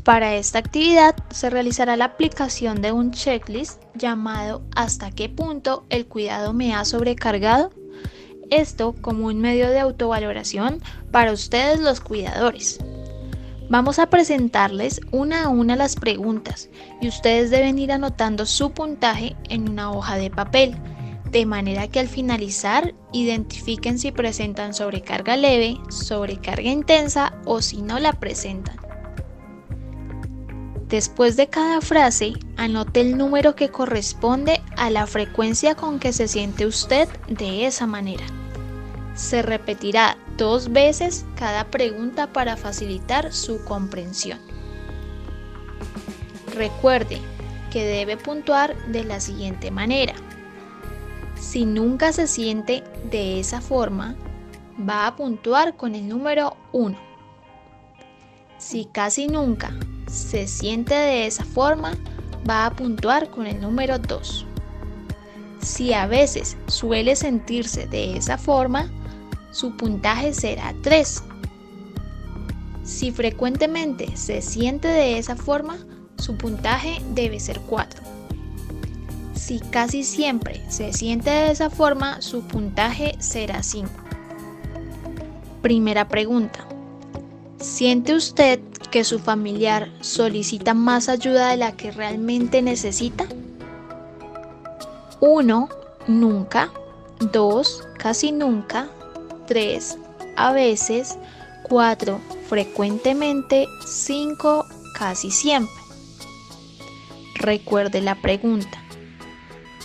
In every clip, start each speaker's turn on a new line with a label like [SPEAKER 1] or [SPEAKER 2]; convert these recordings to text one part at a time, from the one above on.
[SPEAKER 1] Para esta actividad se realizará la aplicación de un checklist llamado ¿Hasta qué punto el cuidado me ha sobrecargado? Esto como un medio de autovaloración para ustedes los cuidadores. Vamos a presentarles una a una las preguntas y ustedes deben ir anotando su puntaje en una hoja de papel, de manera que al finalizar identifiquen si presentan sobrecarga leve, sobrecarga intensa o si no la presentan. Después de cada frase, anote el número que corresponde a la frecuencia con que se siente usted de esa manera. Se repetirá 2 veces cada pregunta para facilitar su comprensión. Recuerde que debe puntuar de la siguiente manera. Si nunca se siente de esa forma, va a puntuar con el número 1. Si casi nunca se siente de esa forma, va a puntuar con el número 2. Si a veces suele sentirse de esa forma, su puntaje será 3. Si frecuentemente se siente de esa forma, su puntaje debe ser 4. Si casi siempre se siente de esa forma, su puntaje será 5. Primera pregunta. ¿Siente usted que su familiar solicita más ayuda de la que realmente necesita? 1. Nunca. 2. Casi nunca. 3. A veces. 4. Frecuentemente. 5. Casi siempre. Recuerde la pregunta.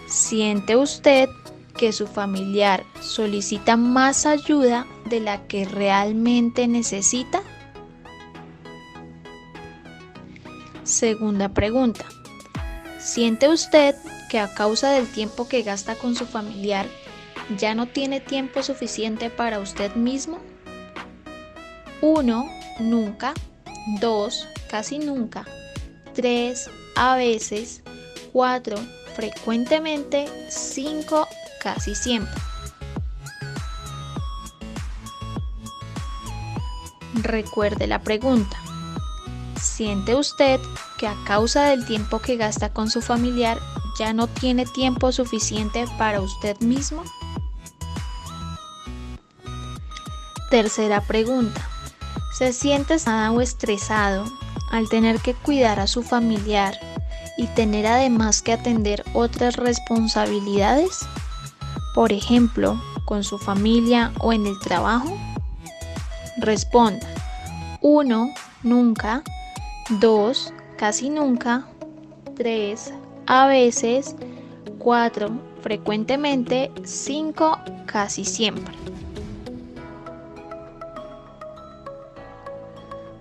[SPEAKER 1] ¿Siente usted que su familiar solicita más ayuda de la que realmente necesita? Segunda pregunta. ¿Siente usted que a causa del tiempo que gasta con su familiar, ya no tiene tiempo suficiente para usted mismo? 1. Nunca. 2. Casi nunca. 3. A veces. 4. Frecuentemente. 5. Casi siempre. Recuerde la pregunta. ¿Siente usted que a causa del tiempo que gasta con su familiar ya no tiene tiempo suficiente para usted mismo? Tercera pregunta. ¿Se siente estresado o estresado al tener que cuidar a su familiar y tener además que atender otras responsabilidades? Por ejemplo, con su familia o en el trabajo. Responda. 1. Nunca. 2. Casi nunca. 3. A veces. 4. Frecuentemente. 5. Casi siempre.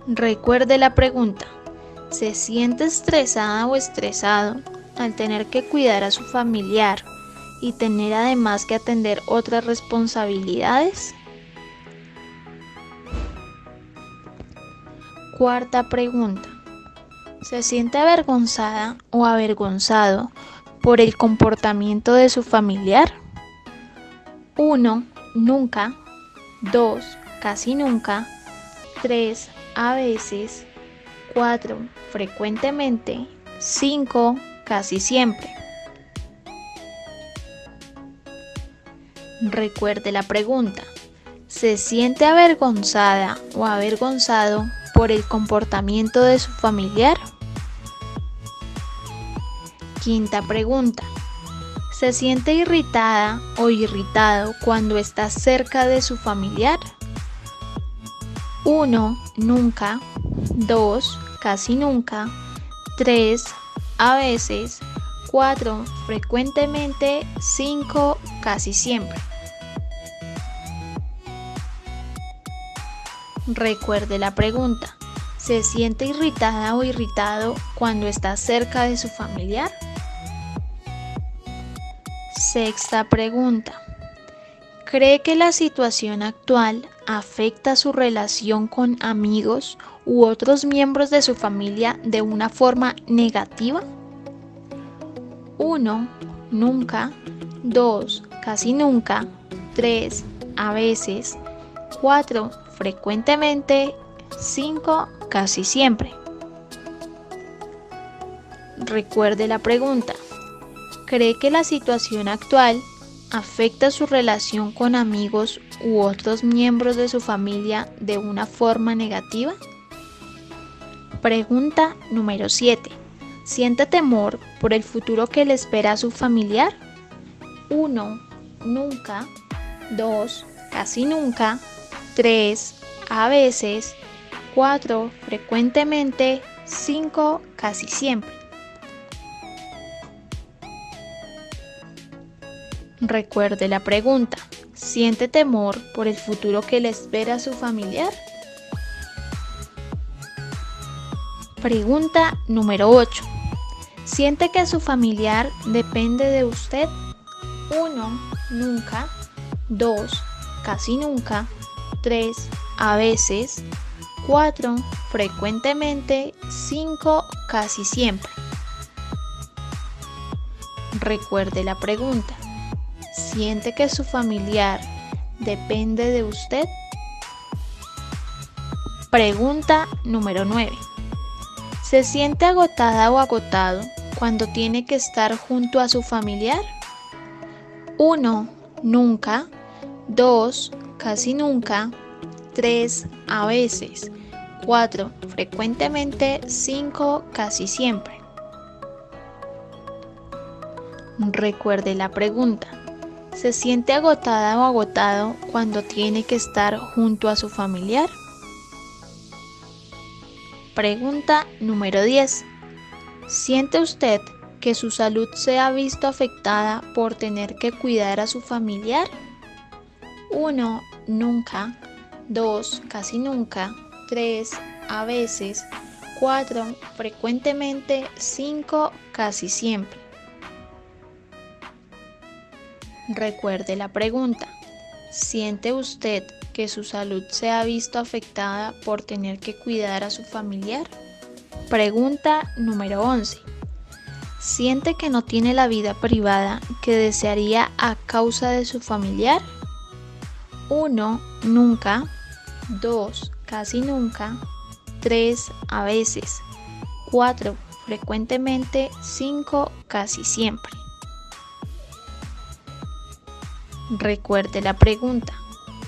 [SPEAKER 1] Recuerde la pregunta. ¿Se siente estresada o estresado al tener que cuidar a su familiar y tener además que atender otras responsabilidades? Cuarta pregunta. ¿Se siente avergonzada o avergonzado por el comportamiento de su familiar? 1. Nunca. 2. Casi nunca. 3. A veces. 4. Frecuentemente. 5. Casi siempre. Recuerde la pregunta. ¿Se siente avergonzada o avergonzado por el comportamiento de su familiar? Quinta pregunta. ¿Se siente irritada o irritado cuando está cerca de su familiar? 1. Nunca. 2. Casi nunca. 3. A veces. 4. Frecuentemente. 5. Casi siempre. Recuerde la pregunta. ¿Se siente irritada o irritado cuando está cerca de su familiar? Sexta pregunta. ¿Cree que la situación actual afecta su relación con amigos u otros miembros de su familia de una forma negativa? 1. Nunca. 2. Casi nunca. 3. A veces. 4. Frecuentemente. 5. Casi siempre. Recuerde la pregunta. ¿Cree que la situación actual afecta su relación con amigos u otros miembros de su familia de una forma negativa? Pregunta número 7. ¿Siente temor por el futuro que le espera a su familiar? 1. Nunca. 2. Casi nunca. 3. A veces. 4. Frecuentemente. 5. Casi siempre. Recuerde la pregunta. ¿Siente temor por el futuro que le espera a su familiar? Pregunta número 8. ¿Siente que su familiar depende de usted? 1. Nunca. 2. Casi nunca. 3. A veces. 4. Frecuentemente. 5. Casi siempre. Recuerde la pregunta. ¿Siente que su familiar depende de usted? Pregunta número 9. ¿Se siente agotada o agotado cuando tiene que estar junto a su familiar? 1. Nunca. 2. Casi nunca. 3. A veces. 4. Frecuentemente. 5. Casi siempre. Recuerde la pregunta. ¿Se siente agotada o agotado cuando tiene que estar junto a su familiar? Pregunta número 10. ¿Siente usted que su salud se ha visto afectada por tener que cuidar a su familiar? 1. Nunca. 2. Casi nunca. 3. A veces. 4. Frecuentemente. 5. Casi siempre. Recuerde la pregunta. ¿Siente usted que su salud se ha visto afectada por tener que cuidar a su familiar? Pregunta número 11. ¿Siente que no tiene la vida privada que desearía a causa de su familiar? 1. Nunca. 2. Casi nunca. 3. A veces. 4. Frecuentemente. 5. Casi siempre. Recuerde la pregunta.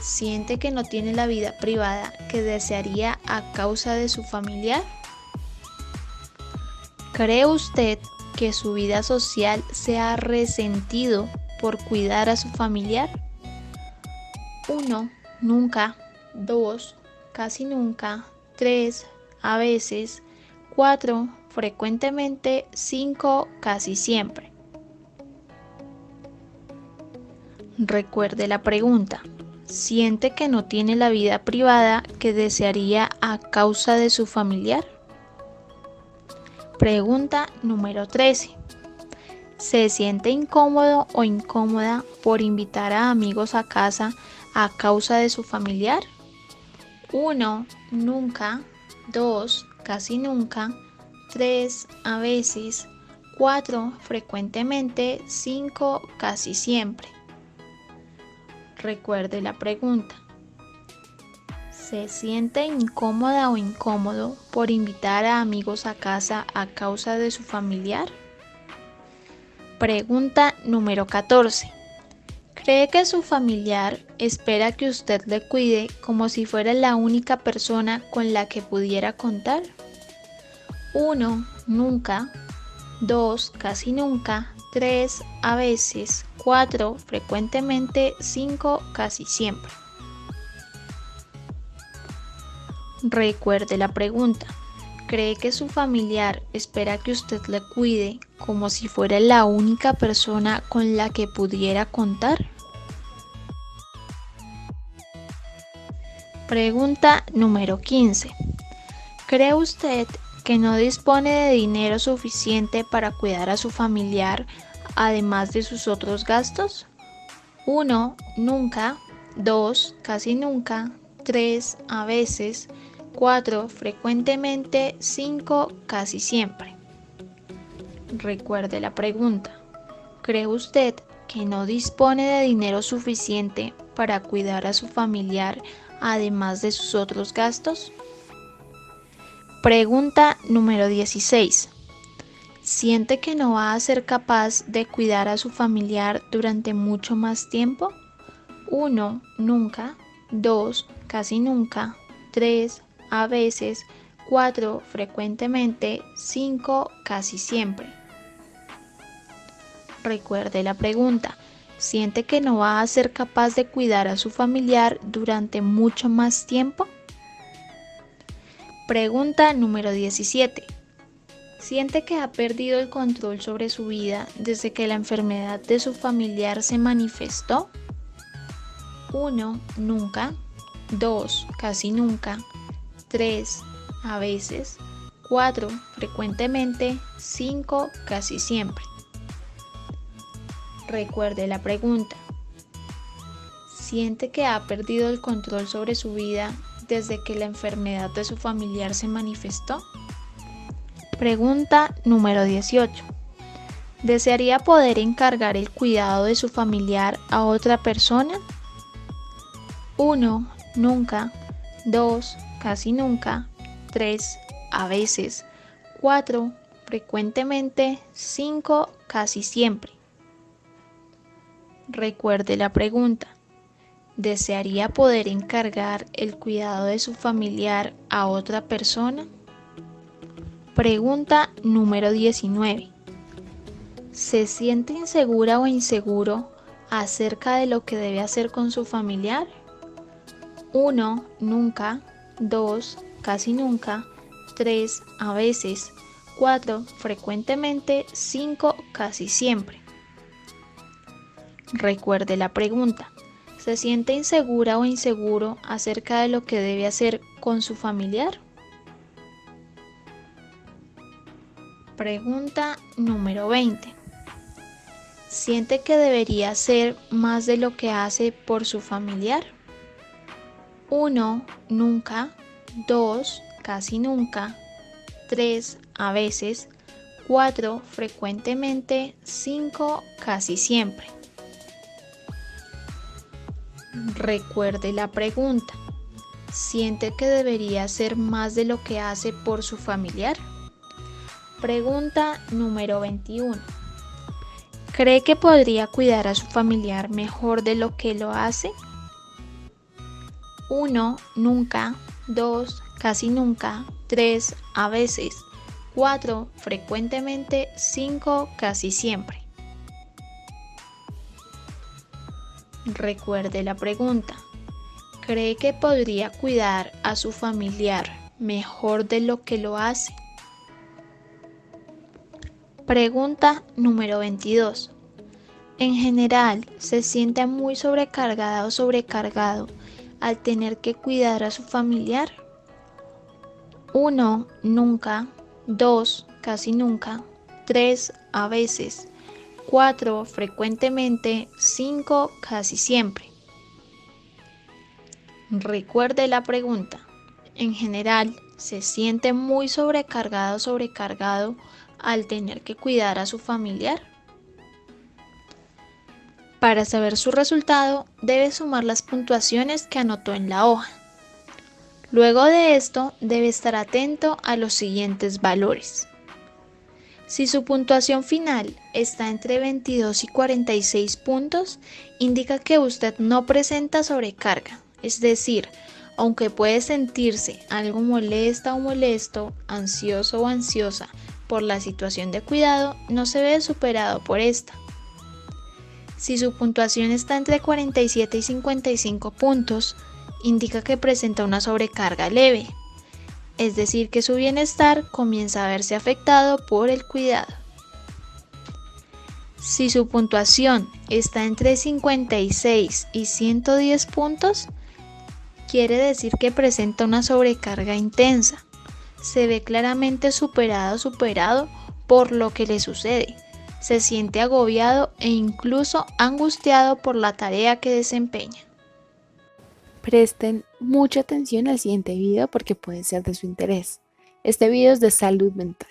[SPEAKER 1] ¿Siente que no tiene la vida privada que desearía a causa de su familiar? ¿Cree usted que su vida social se ha resentido por cuidar a su familiar? 1. Nunca. 2. Casi nunca. 3. A veces. 4. Frecuentemente. 5. Casi siempre. Recuerde la pregunta. ¿Siente que no tiene la vida privada que desearía a causa de su familiar? Pregunta número 13. ¿Se siente incómodo o incómoda por invitar a amigos a casa a causa de su familiar? 1. Nunca. 2. Casi nunca. 3. A veces. 4. Frecuentemente. 5. Casi siempre. Recuerde la pregunta. ¿Se siente incómoda o incómodo por invitar a amigos a casa a causa de su familiar? Pregunta número 14. ¿Cree que su familiar espera que usted le cuide como si fuera la única persona con la que pudiera contar? 1. Nunca. 2. Casi nunca. 3. A veces. 4. Frecuentemente. 5. Casi siempre. Recuerde la pregunta. ¿Cree que su familiar espera que usted le cuide como si fuera la única persona con la que pudiera contar? Pregunta número 15. ¿Cree usted que no dispone de dinero suficiente para cuidar a su familiar, además de sus otros gastos? 1. Nunca. 2. Casi nunca. 3. A veces. 4. Frecuentemente. 5. Casi siempre. Recuerde la pregunta. ¿Cree usted que no dispone de dinero suficiente para cuidar a su familiar, además de sus otros gastos? Pregunta número 16. ¿Siente que no va a ser capaz de cuidar a su familiar durante mucho más tiempo? 1. Nunca. 2. Casi nunca. 3. A veces. 4. Frecuentemente. 5. Casi siempre. Recuerde la pregunta. ¿Siente que no va a ser capaz de cuidar a su familiar durante mucho más tiempo? Pregunta número 17. ¿Siente que ha perdido el control sobre su vida desde que la enfermedad de su familiar se manifestó? 1. Nunca. 2. Casi nunca. 3. A veces. 4. Frecuentemente. 5. Casi siempre. Recuerde la pregunta. ¿Siente que ha perdido el control sobre su vida desde que la enfermedad de su familiar se manifestó? Pregunta número 18. ¿Desearía poder encargar el cuidado de su familiar a otra persona? 1. Nunca. 2. Casi nunca. 3. A veces. 4. Frecuentemente. 5. Casi siempre. Recuerde la pregunta. ¿Desearía poder encargar el cuidado de su familiar a otra persona? Pregunta número 19. ¿Se siente insegura o inseguro acerca de lo que debe hacer con su familiar? 1. Nunca. 2. Casi nunca. 3. A veces. 4. Frecuentemente. 5. Casi siempre. Recuerde la pregunta. ¿Se siente insegura o inseguro acerca de lo que debe hacer con su familiar? Pregunta número 20. ¿Siente que debería hacer más de lo que hace por su familiar? 1. Nunca. 2. Casi nunca. 3. A veces. 4. Frecuentemente. 5. Casi siempre. Recuerde la pregunta. ¿Siente que debería hacer más de lo que hace por su familiar? Pregunta número 21. ¿Cree que podría cuidar a su familiar mejor de lo que lo hace? 1. Nunca. 2. Casi nunca. 3. A veces. 4. Frecuentemente. 5. Casi siempre. Recuerde la pregunta. ¿Cree que podría cuidar a su familiar mejor de lo que lo hace? Pregunta número 22. En general, ¿se siente muy sobrecargada o sobrecargado al tener que cuidar a su familiar? 1. Nunca. 2. Casi nunca. 3. A veces. 4. Frecuentemente. 5. Casi siempre. Recuerde la pregunta. En general, ¿se siente muy sobrecargado o sobrecargado al tener que cuidar a su familiar? Para saber su resultado, debe sumar las puntuaciones que anotó en la hoja. Luego de esto, debe estar atento a los siguientes valores. Si su puntuación final está entre 22 y 46 puntos, indica que usted no presenta sobrecarga, es decir, aunque puede sentirse algo molesta o molesto, ansioso o ansiosa por la situación de cuidado, no se ve superado por esta. Si su puntuación está entre 47 y 55 puntos, indica que presenta una sobrecarga leve, es decir, que su bienestar comienza a verse afectado por el cuidado. Si su puntuación está entre 56 y 110 puntos, quiere decir que presenta una sobrecarga intensa. Se ve claramente superado o superado por lo que le sucede. Se siente agobiado e incluso angustiado por la tarea que desempeña.
[SPEAKER 2] Presten mucha atención al siguiente video porque puede ser de su interés. Este video es de salud mental.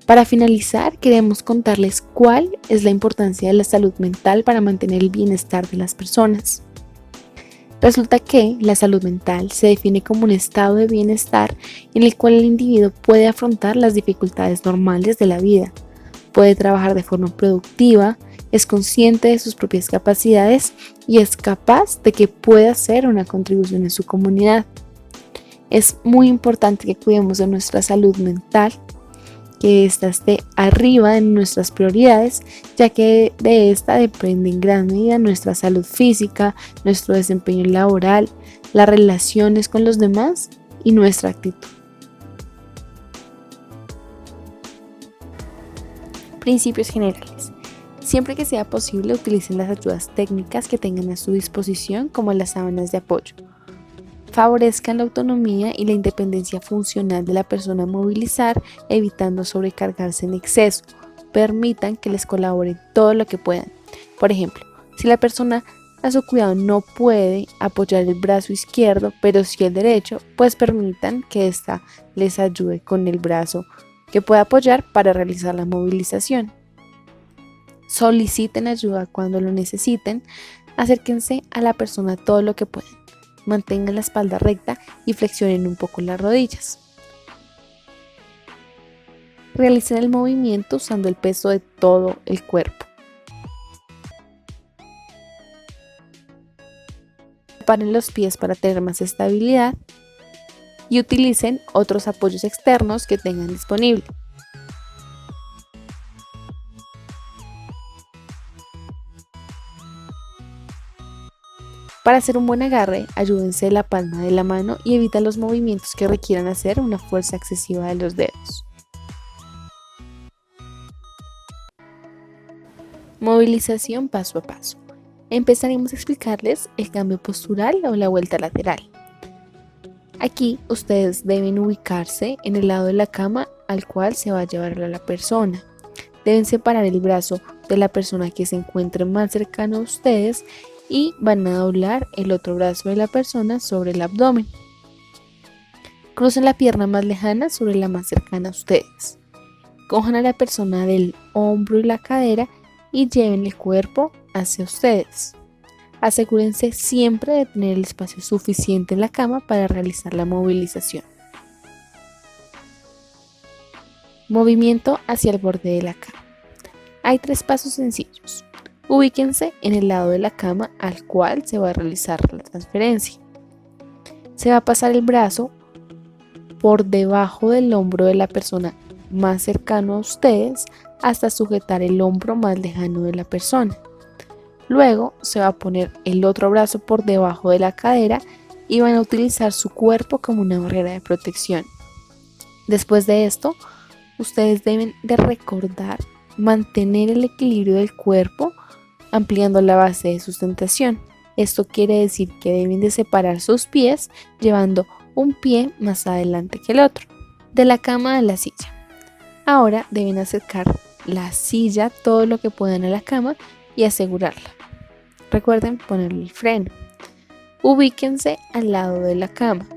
[SPEAKER 2] Para finalizar, queremos contarles cuál es la importancia de la salud mental para mantener el bienestar de las personas. Resulta que la salud mental se define como un estado de bienestar en el cual el individuo puede afrontar las dificultades normales de la vida, puede trabajar de forma productiva, es consciente de sus propias capacidades y es capaz de que pueda hacer una contribución en su comunidad. Es muy importante que cuidemos de nuestra salud mental, que ésta esté arriba en nuestras prioridades, ya que de esta depende en gran medida nuestra salud física, nuestro desempeño laboral, las relaciones con los demás y nuestra actitud. Principios generales. Siempre que sea posible, utilicen las ayudas técnicas que tengan a su disposición, como las sábanas de apoyo. Favorezcan la autonomía y la independencia funcional de la persona a movilizar, evitando sobrecargarse en exceso. Permitan que les colaboren todo lo que puedan. Por ejemplo, si la persona a su cuidado no puede apoyar el brazo izquierdo, pero sí el derecho, pues permitan que ésta les ayude con el brazo que pueda apoyar para realizar la movilización. Soliciten ayuda cuando lo necesiten. Acérquense a la persona todo lo que puedan. Mantengan la espalda recta y flexionen un poco las rodillas. Realicen el movimiento usando el peso de todo el cuerpo. Separen los pies para tener más estabilidad y utilicen otros apoyos externos que tengan disponible. Para hacer un buen agarre, ayúdense de la palma de la mano y evita los movimientos que requieran hacer una fuerza excesiva de los dedos. Movilización paso a paso. Empezaremos a explicarles el cambio postural o la vuelta lateral. Aquí ustedes deben ubicarse en el lado de la cama al cual se va a llevar a la persona. Deben separar el brazo de la persona que se encuentre más cercano a ustedes y van a doblar el otro brazo de la persona sobre el abdomen. Crucen la pierna más lejana sobre la más cercana a ustedes. Cojan a la persona del hombro y la cadera y lleven el cuerpo hacia ustedes. Asegúrense siempre de tener el espacio suficiente en la cama para realizar la movilización. Movimiento hacia el borde de la cama. Hay 3 pasos sencillos. Ubíquense en el lado de la cama al cual se va a realizar la transferencia. Se va a pasar el brazo por debajo del hombro de la persona más cercano a ustedes hasta sujetar el hombro más lejano de la persona. Luego se va a poner el otro brazo por debajo de la cadera y van a utilizar su cuerpo como una barrera de protección. Después de esto, ustedes deben de recordar mantener el equilibrio del cuerpo ampliando la base de sustentación. Esto quiere decir que deben de separar sus pies llevando un pie más adelante que el otro. De la cama a la silla. Ahora deben acercar la silla todo lo que puedan a la cama y asegurarla. Recuerden ponerle el freno. Ubíquense al lado de la cama.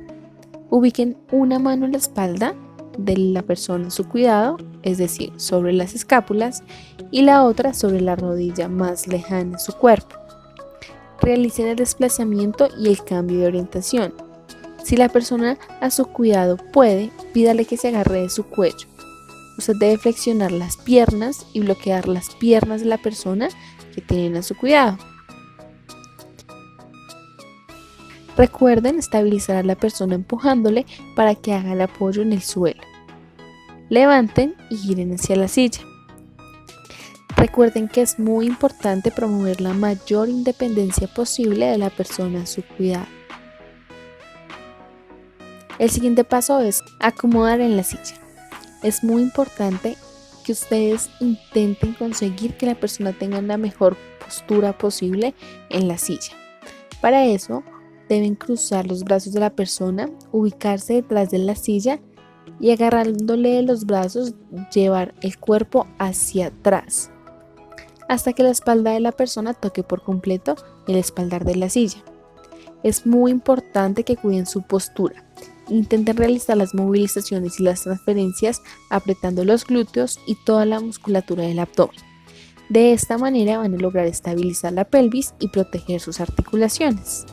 [SPEAKER 2] Ubiquen una mano en la espalda de la persona a su cuidado, es decir, sobre las escápulas, y la otra sobre la rodilla más lejana a su cuerpo. Realicen el desplazamiento y el cambio de orientación. Si la persona a su cuidado puede, pídale que se agarre de su cuello. Usted debe flexionar las piernas y bloquear las piernas de la persona que tienen a su cuidado. Recuerden estabilizar a la persona empujándole para que haga el apoyo en el suelo. Levanten y giren hacia la silla. Recuerden que es muy importante promover la mayor independencia posible de la persona a su cuidado. El siguiente paso es acomodar en la silla. Es muy importante que ustedes intenten conseguir que la persona tenga la mejor postura posible en la silla. Para eso, deben cruzar los brazos de la persona, ubicarse detrás de la silla y agarrándole de los brazos, llevar el cuerpo hacia atrás hasta que la espalda de la persona toque por completo el espaldar de la silla. Es muy importante que cuiden su postura Intenten realizar las movilizaciones y las transferencias apretando los glúteos y toda la musculatura del abdomen. De esta manera van a lograr estabilizar la pelvis y proteger sus articulaciones.